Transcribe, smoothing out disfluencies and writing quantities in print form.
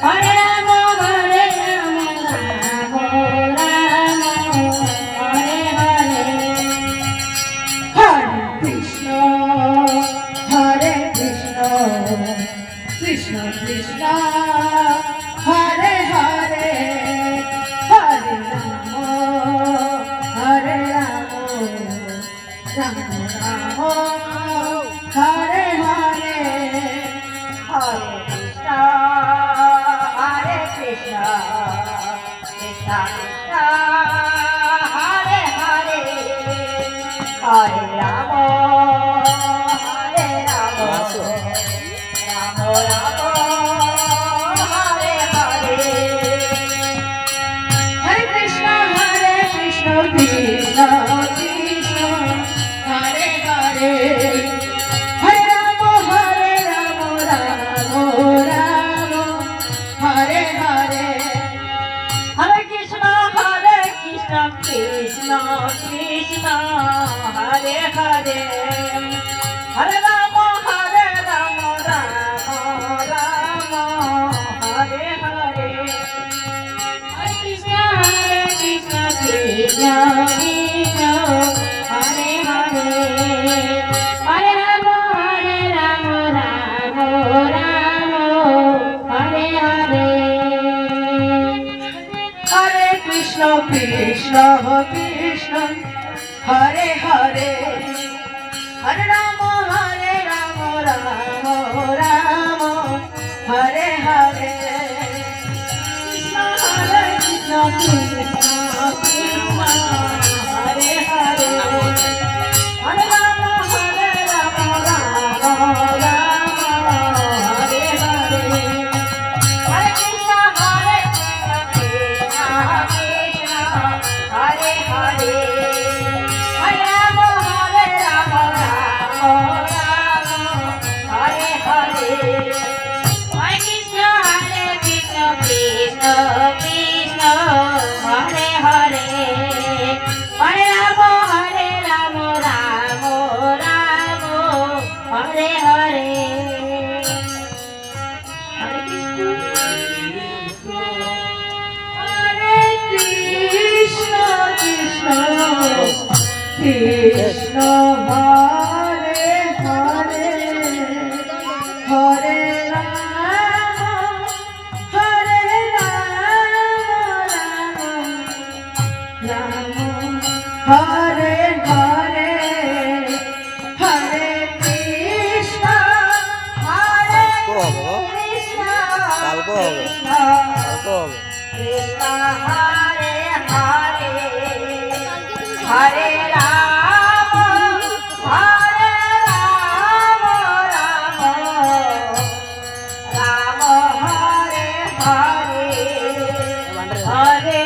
Hare Rama, Rama Rama, Hare Hare. Hare Krishna, Krishna Krishna, Hare Hare, Hare Rama, Rama Rama, Hare Hare, Hare Krishna, Krishna Krishna, Hare Hare, Hare Rama, Rama Rama, Hare Hare. Hare Krishna, Krishna Krishna, Hare Hare. Hare Rama, Rama Rama, Hare Hare. Hare Krishna, Krishna Krishna, Hare Hare. Hare Rama, Rama Rama, Hare Hare. Hare Krishna, Krishna Krishna, Hare Hare. Hare Rama, Rama Rama, Hare Hare. Hare Krishna, Krishna Krishna, Hare Hare. Hare Rama, Rama Rama, Hare Hare. Krishna, Krishna Krishna, Hare Hare. Hare Rama, Rama Rama, Hare Hare. Hare Krishna, Krishna Krishna, Hare Hare. Hare Rama, Rama Hare Hare. Hare Krishna, Krishna Krishna, Hare Hare. Hare Rama, Rama Rama, Hare Hare. Hare Krishna, Krishna Krishna, Hare Hare. Hare Rama, Rama Hare Hare. Hare Krishna, Krishna Krishna, Krishna Hare Hare. Hare Rama, Rama Rama, Hare Hare. Hare